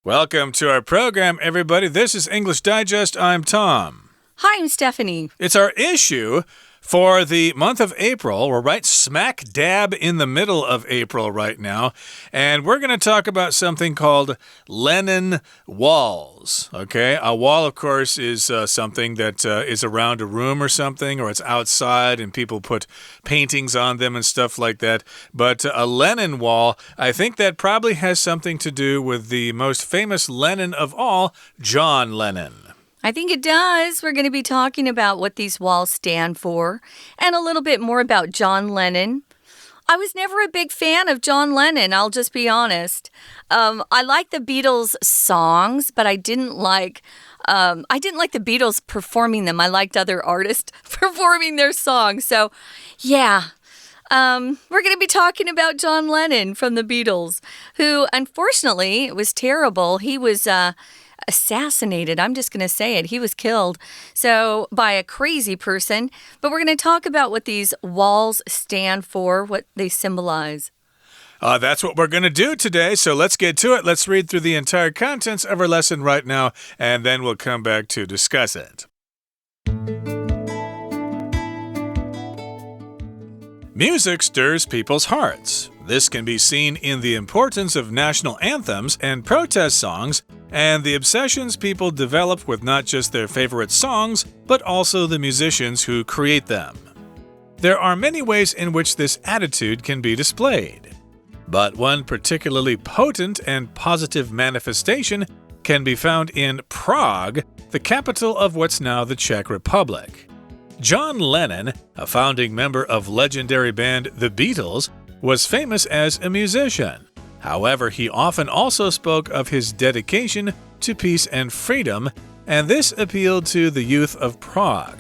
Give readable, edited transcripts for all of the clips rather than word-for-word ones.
Welcome to our program, everybody. This is English Digest. I'm Tom. Hi, I'm Stephanie. It's our issue for the month of April. We're right smack dab in the middle of April right now. And we're going to talk about something called Lenin Walls. Okay, a wall, of course, is something that is around a room or something, or it's outside and people put paintings on them and stuff like that. But a Lenin wall, I think that probably has something to do with the most famous Lenin of all, John Lennon. I think it does. We're going to be talking about what these walls stand for and a little bit more about John Lennon. I was never a big fan of John Lennon, I'll just be honest. I like the Beatles songs, but I didn't like the Beatles performing them. I liked other artists performing their songs. So, yeah. We're going to be talking about John Lennon from the Beatles, who, unfortunately, it was terrible. He was assassinated. I'm just going to say it. He was killed by a crazy person. But we're going to talk about what these walls stand for, what they symbolize. That's what we're going to do today, so let's get to it. Let's read through the entire contents of our lesson right now, and then we'll come back to discuss it. Music stirs people's hearts. This can be seen in the importance of national anthems and protest songs, and the obsessions people develop with not just their favorite songs, but also the musicians who create them. There are many ways in which this attitude can be displayed, but one particularly potent and positive manifestation can be found in Prague, the capital of what's now the Czech Republic. John Lennon, a founding member of legendary band The Beatles, was famous as a musician. However, he often also spoke of his dedication to peace and freedom, and this appealed to the youth of Prague.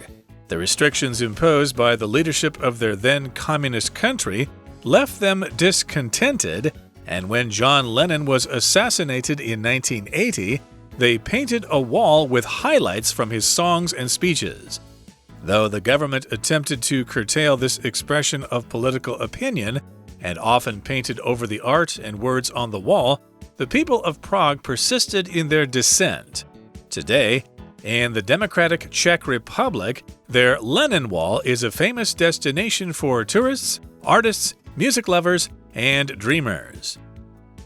The restrictions imposed by the leadership of their then communist country left them discontented, and when John Lennon was assassinated in 1980, they painted a wall with highlights from his songs and speeches. Though the government attempted to curtail this expression of political opinion and often painted over the art and words on the wall, the people of Prague persisted in their dissent. Today, in the democratic Czech Republic, their Lenin Wall is a famous destination for tourists, artists, music lovers, and dreamers.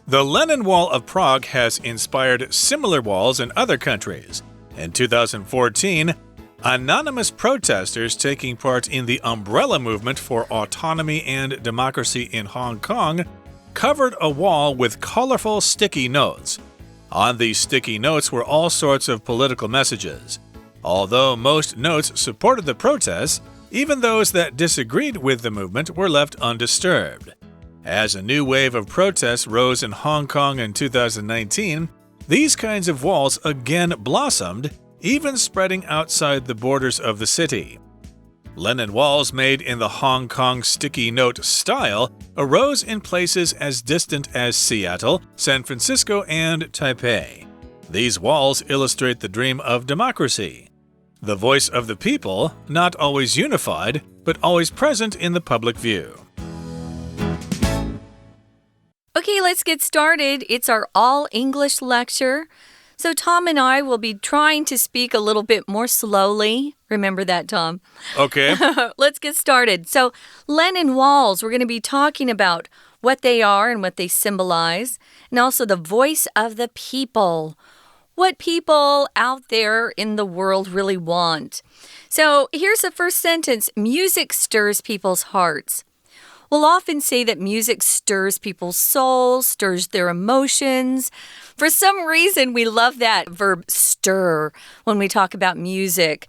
The Lenin Wall of Prague has inspired similar walls in other countries. In 2014, anonymous protesters taking part in the umbrella movement for autonomy and democracy in Hong Kong covered a wall with colorful sticky notes. On these sticky notes were all sorts of political messages. Although most notes supported the protests, even those that disagreed with the movement were left undisturbed. As a new wave of protests rose in Hong Kong in 2019, these kinds of walls again blossomed, even spreading outside the borders of the city. Lenin walls made in the Hong Kong sticky note style arose in places as distant as Seattle, San Francisco, and Taipei. These walls illustrate the dream of democracy. The voice of the people, not always unified, but always present in the public view. Okay, let's get started. It's our all-English lecture. So Tom and I will be trying to speak a little bit more slowly. Remember that, Tom? Okay. Let's get started. So Lenin Walls, we're going to be talking about what they are and what they symbolize, and also the voice of the people. What people out there in the world really want. So here's the first sentence. Music stirs people's hearts. We'll often say that music stirs people's souls, stirs their emotions. For some reason, we love that verb stir when we talk about music.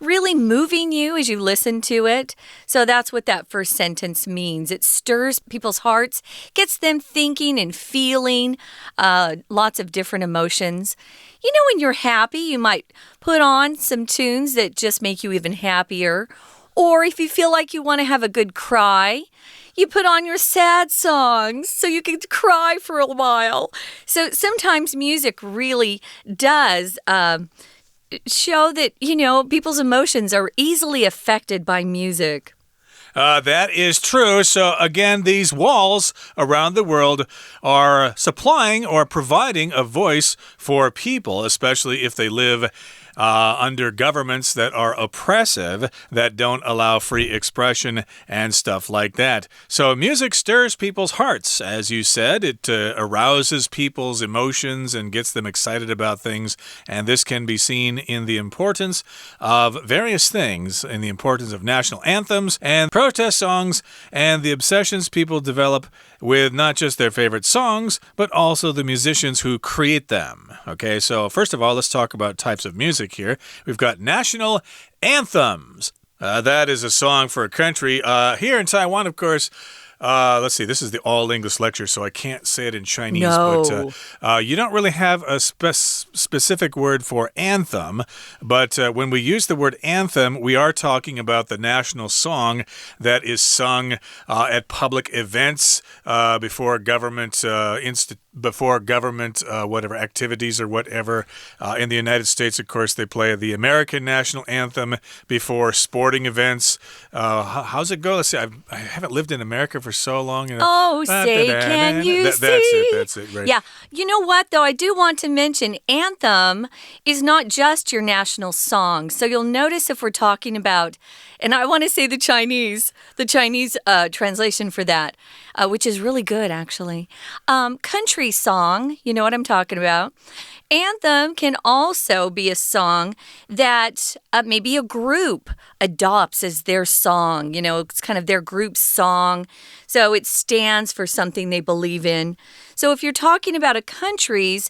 Really moving you as you listen to it. So that's what that first sentence means. It stirs people's hearts, gets them thinking and feeling lots of different emotions. You know, when you're happy, you might put on some tunes that just make you even happier. Or if you feel like you want to have a good cry, you put on your sad songs so you can cry for a while. So sometimes music really does show that, you know, people's emotions are easily affected by music. That is true. So, again, these walls around the world are supplying or providing a voice for people, especially if they live under governments that are oppressive, that don't allow free expression and stuff like that. So music stirs people's hearts, as you said. It arouses people's emotions and gets them excited about things. And this can be seen in the importance of various things, in the importance of national anthems and protest songs, and the obsessions people develop with not just their favorite songs, but also the musicians who create them. Okay, so first of all, let's talk about types of music here. We've got national anthems. That is a song for a country. Here in Taiwan, of course, let's see, this is the all-English lecture, so I can't say it in Chinese. No. But you don't really have a specific word for anthem, but when we use the word anthem, we are talking about the national song that is sung at public events before government whatever activities or whatever. In the United States, of course, they play the American national anthem before sporting events. How's it go? Let's see. I haven't lived in America for so long. Oh, say, can you see? That's it, right. Yeah. You know what, though? I do want to mention anthem is not just your national song. So you'll notice if we're talking about, and I want to say the Chinese translation for that, which is really good, actually. Country song, you know what I'm talking about. Anthem can also be a song that maybe a group adopts as their song. You know, it's kind of their group's song. So it stands for something they believe in. So if you're talking about a country's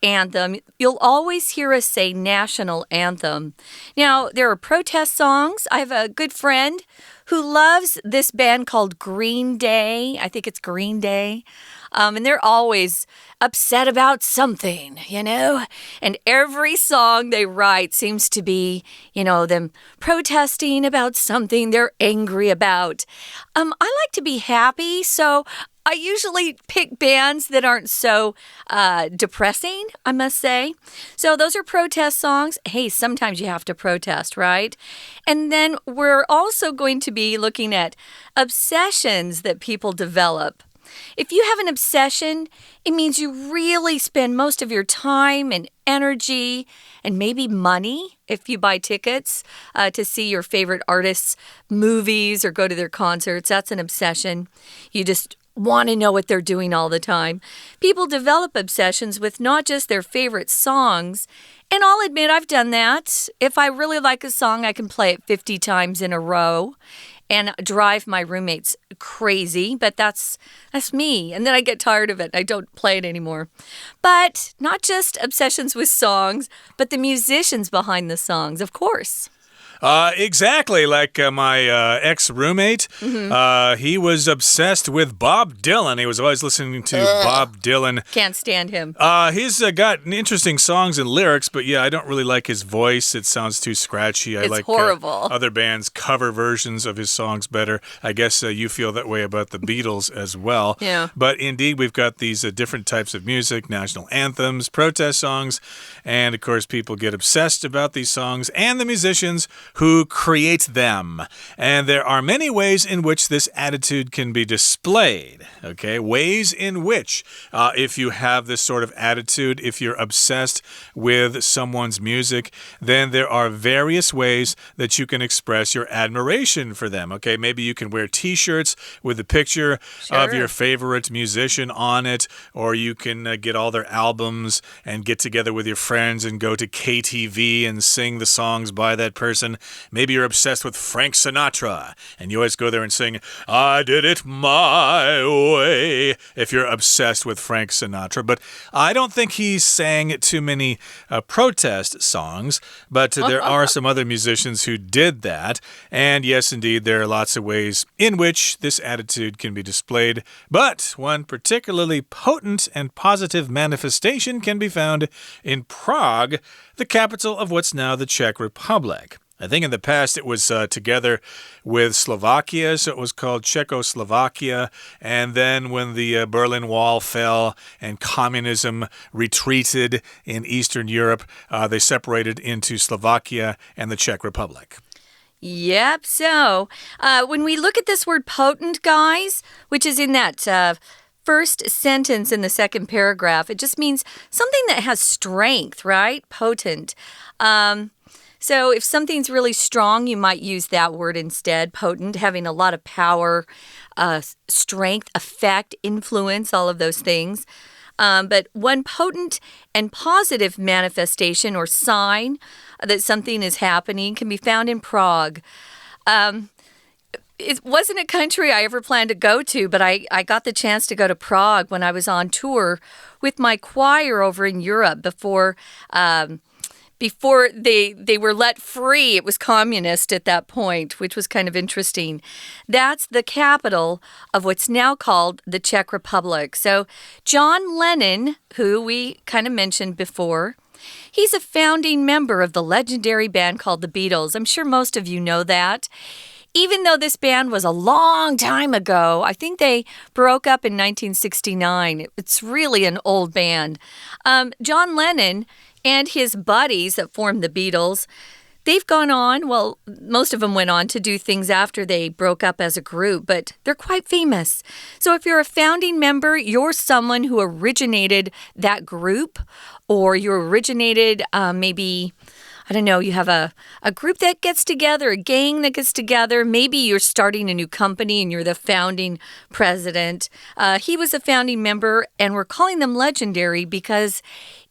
anthem, you'll always hear us say national anthem. Now, there are protest songs. I have a good friend who loves this band called Green Day. I think it's Green Day. And they're always upset about something, you know? And every song they write seems to be, you know, them protesting about something they're angry about. I like to be happy, so I usually pick bands that aren't so depressing, I must say. So those are protest songs. Hey, sometimes you have to protest, right? And then we're also going to be looking at obsessions that people develop. If you have an obsession, it means you really spend most of your time and energy and maybe money if you buy tickets to see your favorite artists' movies or go to their concerts. That's an obsession. You just want to know what they're doing all the time. People develop obsessions with not just their favorite songs. And I'll admit I've done that. If I really like a song, I can play it 50 times in a row and drive my roommates crazy, but that's me. And then I get tired of it. I don't play it anymore. But not just obsessions with songs, but the musicians behind the songs, of course. Exactly, like my ex-roommate. He was obsessed with Bob Dylan. He was always listening to Bob Dylan. Can't stand him. He's got interesting songs and lyrics, but yeah, I don't really like his voice. It sounds too scratchy. I like horrible. Other bands' cover versions of his songs better. I guess you feel that way about the Beatles as well. Yeah. But indeed, we've got these different types of music, national anthems, protest songs, and of course, people get obsessed about these songs and the musicians who create them. And there are many ways in which this attitude can be displayed. Okay, ways in which, if you have this sort of attitude, if you're obsessed with someone's music, then there are various ways that you can express your admiration for them. Okay, maybe you can wear t-shirts with a picture of your favorite musician on it, or you can get all their albums and get together with your friends and go to KTV and sing the songs by that person. Maybe you're obsessed with Frank Sinatra, and you always go there and sing, I did it my way, if you're obsessed with Frank Sinatra. But I don't think he sang too many protest songs, but there are some other musicians who did that. And yes, indeed, there are lots of ways in which this attitude can be displayed. But one particularly potent and positive manifestation can be found in Prague, the capital of what's now the Czech Republic. I think in the past it was together with Slovakia, so it was called Czechoslovakia. And then when the Berlin Wall fell and communism retreated in Eastern Europe, they separated into Slovakia and the Czech Republic. Yep. So when we look at this word potent, guys, which is in that first sentence in the second paragraph, it just means something that has strength, right? Potent. So if something's really strong, you might use that word instead. Potent, having a lot of power, strength, effect, influence, all of those things. But one potent and positive manifestation or sign that something is happening can be found in Prague. It wasn't a country I ever planned to go to, but I got the chance to go to Prague when I was on tour with my choir over in Europe before they were let free. It was communist at that point, which was kind of interesting. That's the capital of what's now called the Czech Republic. So John Lennon, who we kind of mentioned before, he's a founding member of the legendary band called the Beatles. I'm sure most of you know that. Even though this band was a long time ago, I think they broke up in 1969. It's really an old band. John Lennon and his buddies that formed the Beatles, they've gone on, well, most of them went on to do things after they broke up as a group, but they're quite famous. So if you're a founding member, you're someone who originated that group, or you originated maybe, I don't know, you have a group that gets together, a gang that gets together. Maybe you're starting a new company and you're the founding president. He was a founding member, and we're calling them legendary because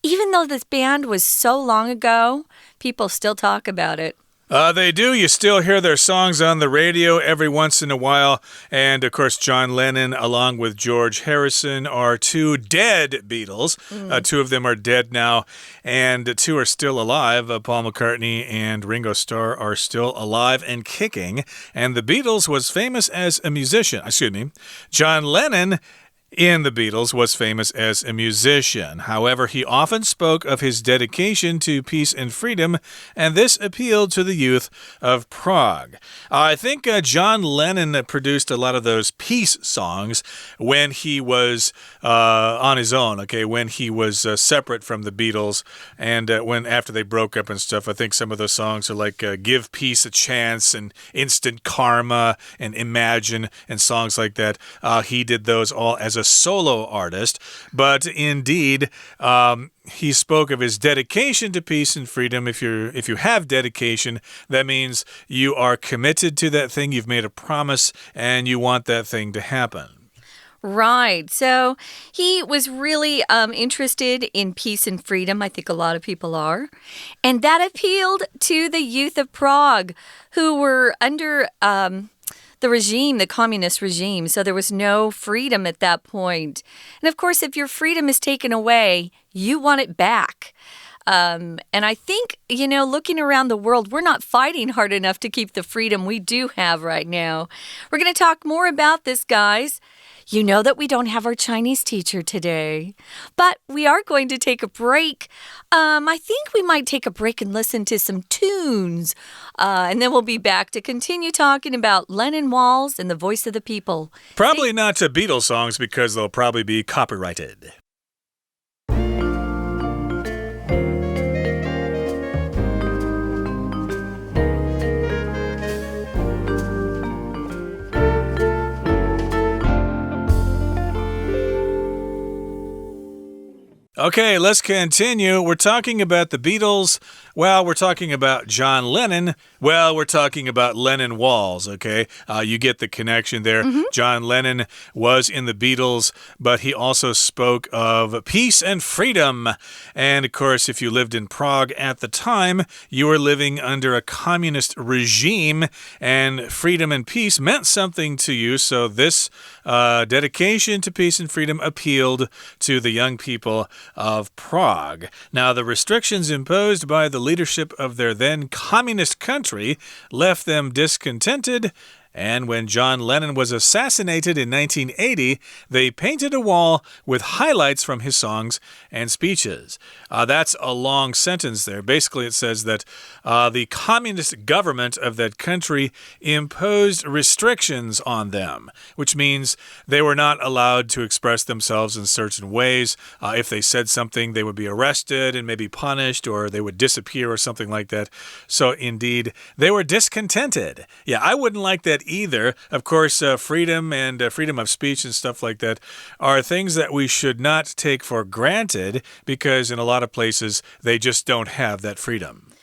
even though this band was so long ago, people still talk about it. They do. You still hear their songs on the radio every once in a while. And, of course, John Lennon, along with George Harrison, are two dead Beatles. Two of them are dead now, and two are still alive. Paul McCartney and Ringo Starr are still alive and kicking. And the Beatles was famous as a musician. John Lennon in the Beatles was famous as a musician. However, he often spoke of his dedication to peace and freedom, and this appealed to the youth of Prague. I think John Lennon produced a lot of those peace songs when he was on his own, when he was separate from the Beatles, and after they broke up and stuff. I think some of those songs are like Give Peace a Chance and Instant Karma and Imagine and songs like that. He did those all as a solo artist, but indeed, he spoke of his dedication to peace and freedom. If you have dedication, that means you are committed to that thing, you've made a promise, and you want that thing to happen. Right. So he was really interested in peace and freedom. I think a lot of people are. And that appealed to the youth of Prague, who were under the regime, the communist regime. So there was no freedom at that point. And of course, if your freedom is taken away, you want it back. And I think, looking around the world, we're not fighting hard enough to keep the freedom we do have right now. We're going to talk more about this, guys. You know that we don't have our Chinese teacher today, but we are going to take a break. I think we might take a break and listen to some tunes, and then we'll be back to continue talking about Lenin Walls and the voice of the people. Probably not Beatles songs because they'll probably be copyrighted. Okay, let's continue. We're talking about the Beatles. Well, we're talking about John Lennon. Well, we're talking about Lenin Walls, okay? You get the connection there. John Lennon was in the Beatles, but he also spoke of peace and freedom. And, of course, if you lived in Prague at the time, you were living under a communist regime, and freedom and peace meant something to you. So this dedication to peace and freedom appealed to the young people of Prague. Now, the restrictions imposed by the leadership of their then communist country left them discontented And when John Lennon was assassinated in 1980, they painted a wall with highlights from his songs and speeches. That's a long sentence there. Basically, it says that the communist government of that country imposed restrictions on them, which means they were not allowed to express themselves in certain ways. If they said something, they would be arrested and maybe punished, or they would disappear or something like that. So, indeed, they were discontented. Yeah, I wouldn't like that either. Of course, freedom and freedom of speech and stuff like that are things that we should not take for granted because in a lot of places, they just don't have that freedom.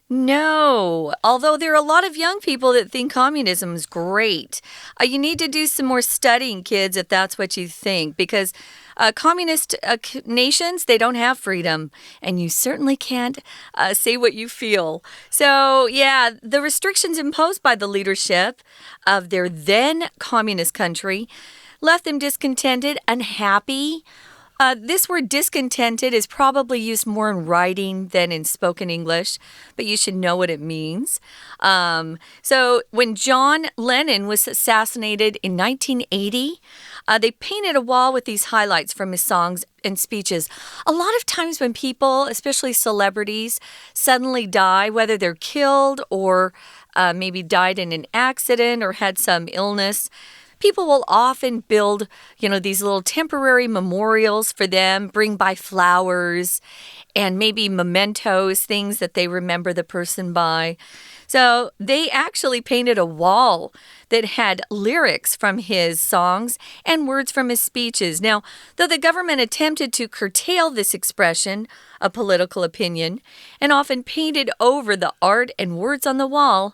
No, although there are a lot of young people that think communism is great. You need to do some more studying, kids, if that's what you think, because communist nations, they don't have freedom, and you certainly can't say what you feel. So, yeah, the restrictions imposed by the leadership of their then communist country left them discontented, unhappy. This word discontented is probably used more in writing than in spoken English, but you should know what it means. So when John Lennon was assassinated in 1980, they painted a wall with these highlights from his songs and speeches. A lot of times when people, especially celebrities, suddenly die, whether they're killed or maybe died in an accident or had some illness, people will often build, these little temporary memorials for them, bring by flowers and maybe mementos, things that they remember the person by. So they actually painted a wall that had lyrics from his songs and words from his speeches. Now, though the government attempted to curtail this expression of political opinion and often painted over the art and words on the wall,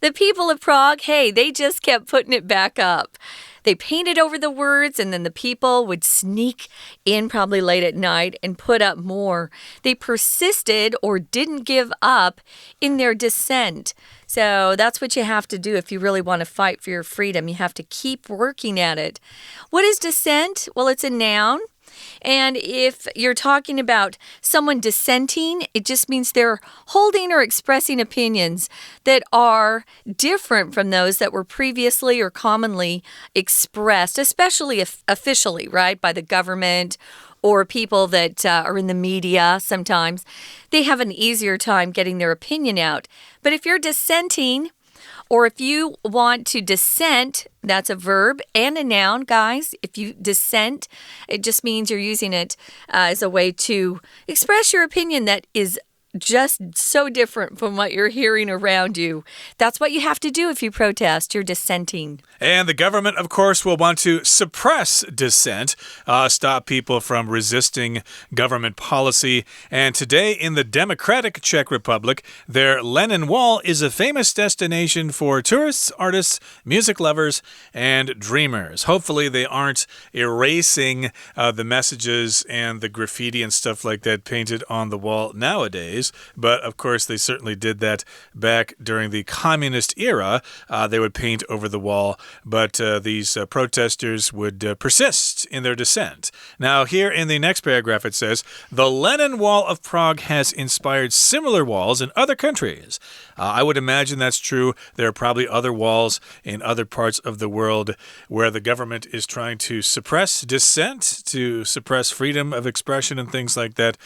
the people of Prague, hey, they just kept putting it back up. They painted over the words, and then the people would sneak in probably late at night and put up more. They persisted or didn't give up in their dissent. So that's what you have to do if you really want to fight for your freedom. You have to keep working at it. What is dissent? Well, it's a noun. And if you're talking about someone dissenting, it just means they're holding or expressing opinions that are different from those that were previously or commonly expressed, especially officially, right, by the government or people that are in the media sometimes. They have an easier time getting their opinion out. But if you're dissenting, or if you want to dissent, that's a verb and a noun, guys. If you dissent, it just means you're using it as a way to express your opinion that is just so different from what you're hearing around you. That's what you have to do if you protest. You're dissenting. And the government, of course, will want to suppress dissent, stop people from resisting government policy. And today in the Democratic Czech Republic, their Lenin Wall is a famous destination for tourists, artists, music lovers, and dreamers. Hopefully they aren't erasing the messages and the graffiti and stuff like that painted on the wall nowadays. But, of course, they certainly did that back during the communist era. They would paint over the wall, but these protesters would persist in their dissent. Now, here in the next paragraph, it says, the Lenin Wall of Prague has inspired similar walls in other countries. I would imagine that's true. There are probably other walls in other parts of the world where the government is trying to suppress dissent, to suppress freedom of expression and things like that.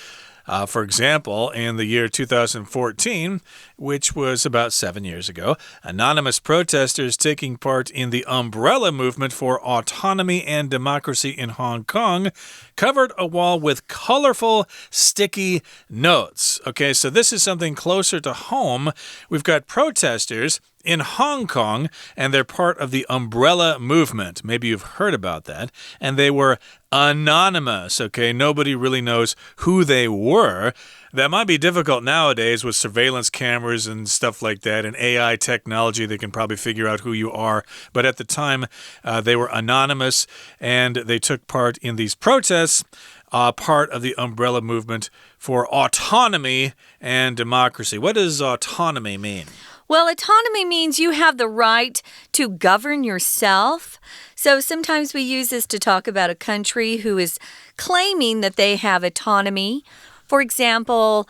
For example, in the year 2014, which was about 7 years ago, anonymous protesters taking part in the umbrella movement for autonomy and democracy in Hong Kong covered a wall with colorful, sticky notes. Okay, so this is something closer to home. We've got protesters in Hong Kong, and they're part of the umbrella movement. Maybe you've heard about that. And they were anonymous, okay? Nobody really knows who they were. That might be difficult nowadays with surveillance cameras and stuff like that, and AI technology. They can probably figure out who you are. But at the time, they were anonymous, and they took part in these protests, part of the umbrella movement for autonomy and democracy. What does autonomy mean? Well, autonomy means you have the right to govern yourself. So sometimes we use this to talk about a country who is claiming that they have autonomy. For example,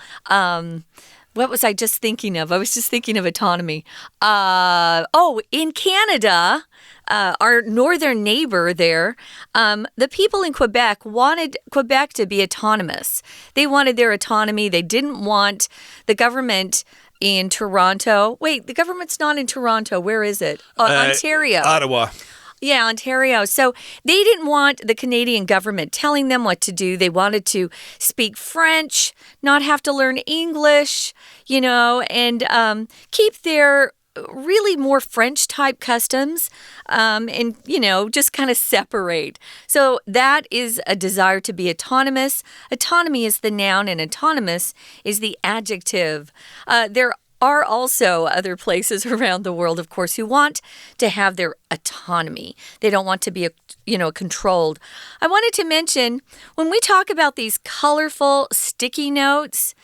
What was I just thinking of? I was just thinking of autonomy. In Canada, our northern neighbor there, the people in Quebec wanted Quebec to be autonomous. They wanted their autonomy. They didn't want the government in Toronto. Wait, the government's not in Toronto. Where is it? Ontario. Ottawa. Yeah, Ontario. So they didn't want the Canadian government telling them what to do. They wanted to speak French, not have to learn English, and keep their really more French-type customs and, just kind of separate. So that is a desire to be autonomous. Autonomy is the noun and autonomous is the adjective. There are also other places around the world, of course, who want to have their autonomy. They don't want to be, controlled. I wanted to mention, when we talk about these colorful sticky notes,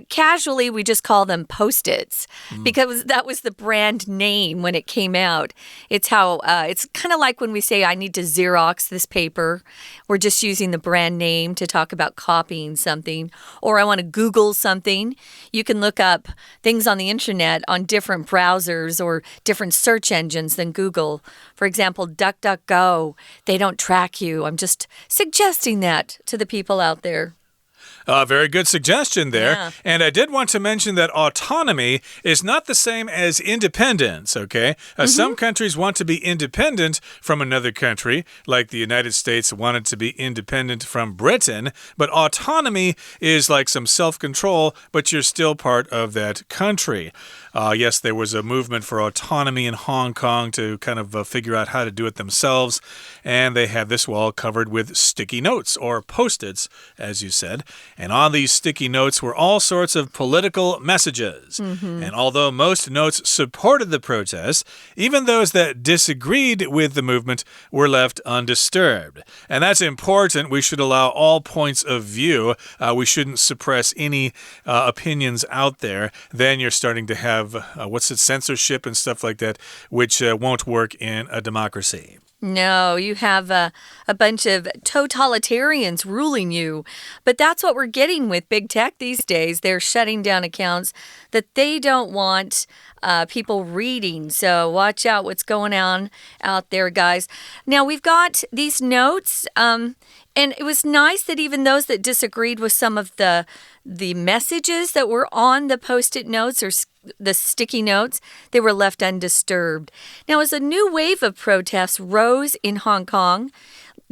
casually, we just call them Post-its because that was the brand name when it came out. It's how it's kind of like when we say, I need to Xerox this paper. We're just using the brand name to talk about copying something. Or I want to Google something. You can look up things on the internet on different browsers or different search engines than Google. For example, DuckDuckGo. They don't track you. I'm just suggesting that to the people out there. Very good suggestion there. Yeah. And I did want to mention that autonomy is not the same as independence, okay? Some countries want to be independent from another country, like the United States wanted to be independent from Britain. But autonomy is like some self-control, but you're still part of that country. Yes, there was a movement for autonomy in Hong Kong to kind of figure out how to do it themselves. And they had this wall covered with sticky notes or Post-its, as you said. And on these sticky notes were all sorts of political messages. And although most notes supported the protest, even those that disagreed with the movement were left undisturbed. And that's important. We should allow all points of view. We shouldn't suppress any opinions out there. Then you're starting to have, censorship and stuff like that, which won't work in a democracy. No, you have a bunch of totalitarians ruling you. But that's what we're getting with big tech these days. They're shutting down accounts that they don't want people reading. So watch out what's going on out there, guys. Now, we've got these notes, and it was nice that even those that disagreed with some of the messages that were on the Post-it notes or the sticky notes, they were left undisturbed. Now, as a new wave of protests rose in Hong Kong,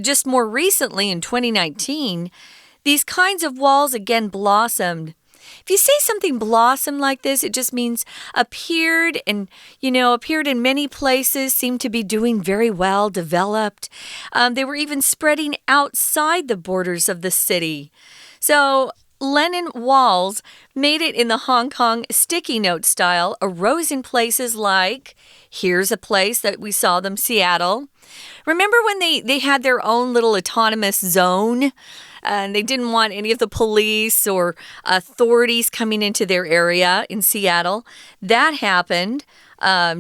just more recently in 2019, these kinds of walls again blossomed. If you say something blossomed like this, it just means appeared in many places, seemed to be doing very well, developed. They were even spreading outside the borders of the city. So Lenin Walls made it in the Hong Kong sticky note style, arose in places like, here's a place that we saw them, Seattle. Remember when they had their own little autonomous zone? And they didn't want any of the police or authorities coming into their area in Seattle. That happened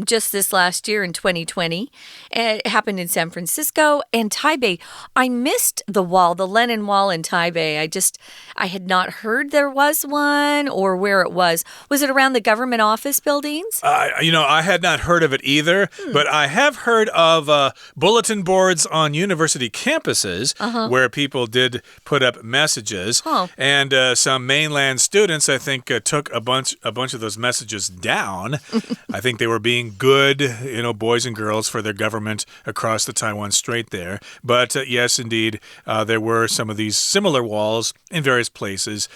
just this last year in 2020. It happened in San Francisco and Taipei. I missed the wall, the Lenin Wall in Taipei. I had not heard there was one or where it was. Was it around the government office buildings? I had not heard of it either, but I have heard of bulletin boards on university campuses where people did put up messages. And some mainland students, I think, took a bunch of those messages down. I think they were being good, boys and girls for their government across the Taiwan Strait there. But yes, indeed, there were some of these similar walls in various places,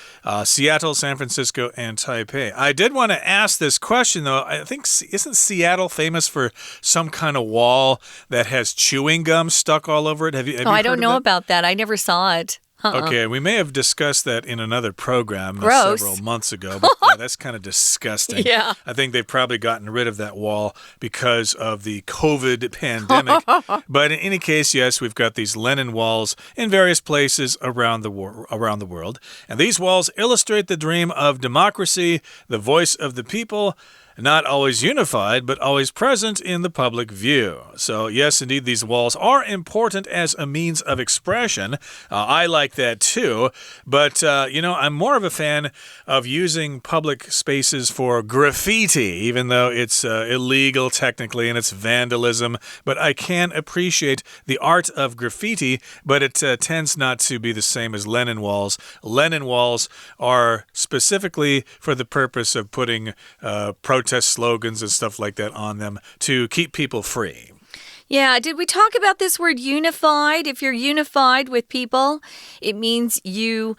Seattle, San Francisco, and Taipei. I did want to ask this question, though. I think, isn't Seattle famous for some kind of wall that has chewing gum stuck all over it? Have you I don't know about that. I never saw it. Okay, we may have discussed that in another program several months ago, but yeah, that's kind of disgusting. Yeah. I think they've probably gotten rid of that wall because of the COVID pandemic. But in any case, yes, we've got these Lenin walls in various places around the world. And these walls illustrate the dream of democracy, the voice of the people. not always unified, but always present in the public view. So, yes, indeed, these walls are important as a means of expression. I like that too. But, I'm more of a fan of using public spaces for graffiti, even though it's illegal technically and it's vandalism. But I can appreciate the art of graffiti, but it tends not to be the same as Lenin Walls. Lenin Walls are specifically for the purpose of putting protest slogans and stuff like that on them to keep people free. Yeah, did we talk about this word unified? If you're unified with people, it means you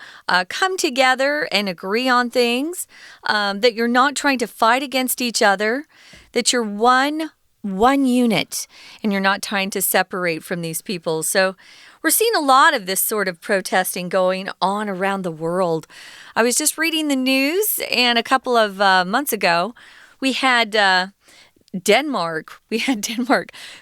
come together and agree on things, that you're not trying to fight against each other, that you're one unit, and you're not trying to separate from these people. So we're seeing a lot of this sort of protesting going on around the world. I was just reading the news, and a couple of months ago, we had Denmark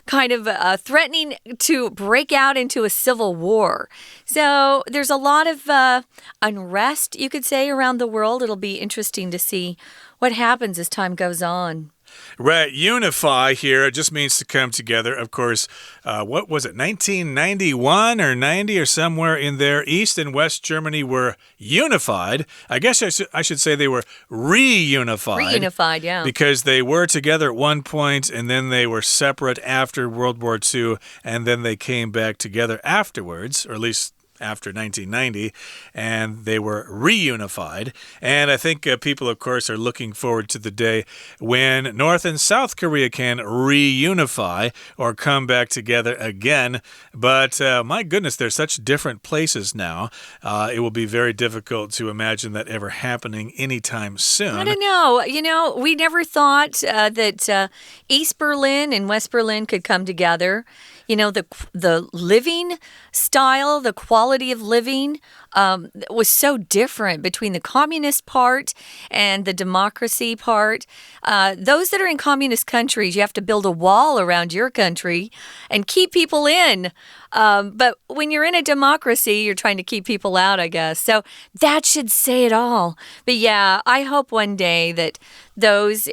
kind of threatening to break out into a civil war. So there's a lot of unrest, you could say, around the world. It'll be interesting to see what happens as time goes on. Right, unify here, it just means to come together. Of course, what was it, 1991 or 90 or somewhere in there, East and West Germany were unified. I guess I should say they were reunified. Reunified, yeah. Because they were together at one point, and then they were separate after World War II, and then they came back together afterwards, or at least after 1990, and they were reunified. And I think people, of course, are looking forward to the day when North and South Korea can reunify or come back together again. But my goodness, they're such different places now. It will be very difficult to imagine that ever happening anytime soon. I don't know. We never thought that East Berlin and West Berlin could come together. The living style, the quality of living was so different between the communist part and the democracy part. Those that are in communist countries, you have to build a wall around your country and keep people in. But when you're in a democracy, you're trying to keep people out, I guess. So that should say it all. But yeah, I hope one day that those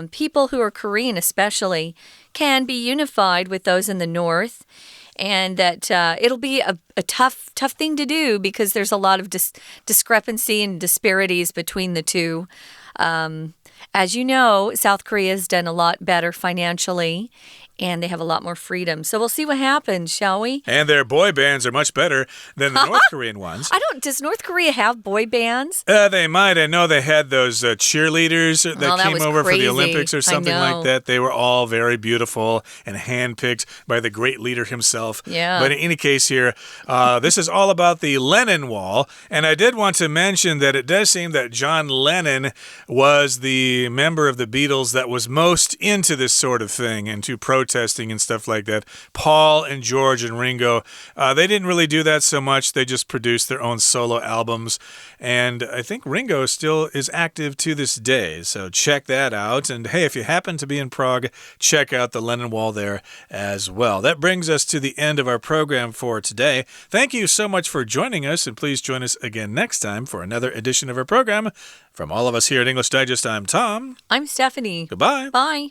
people who are Korean especially can be unified with those in the North, and that it'll be a tough thing to do because there's a lot of discrepancy and disparities between the two. As you know, South Korea has done a lot better financially, and they have a lot more freedom. So we'll see what happens, shall we? And their boy bands are much better than the North Korean ones. Does North Korea have boy bands? They might. I know they had those cheerleaders that came over for the Olympics or something like that. They were all very beautiful and handpicked by the great leader himself. Yeah. But in any case here, this is all about the Lenin Wall. And I did want to mention that it does seem that John Lennon was the member of the Beatles that was most into this sort of thing, into protesting and stuff like that. Paul and George and Ringo, they didn't really do that so much. They just produced their own solo albums. And I think Ringo still is active to this day. So check that out. And hey, if you happen to be in Prague, check out the Lenin Wall there as well. That brings us to the end of our program for today. Thank you so much for joining us. And please join us again next time for another edition of our program. From all of us here at English Digest, I'm Tom. I'm Stephanie. Goodbye. Bye.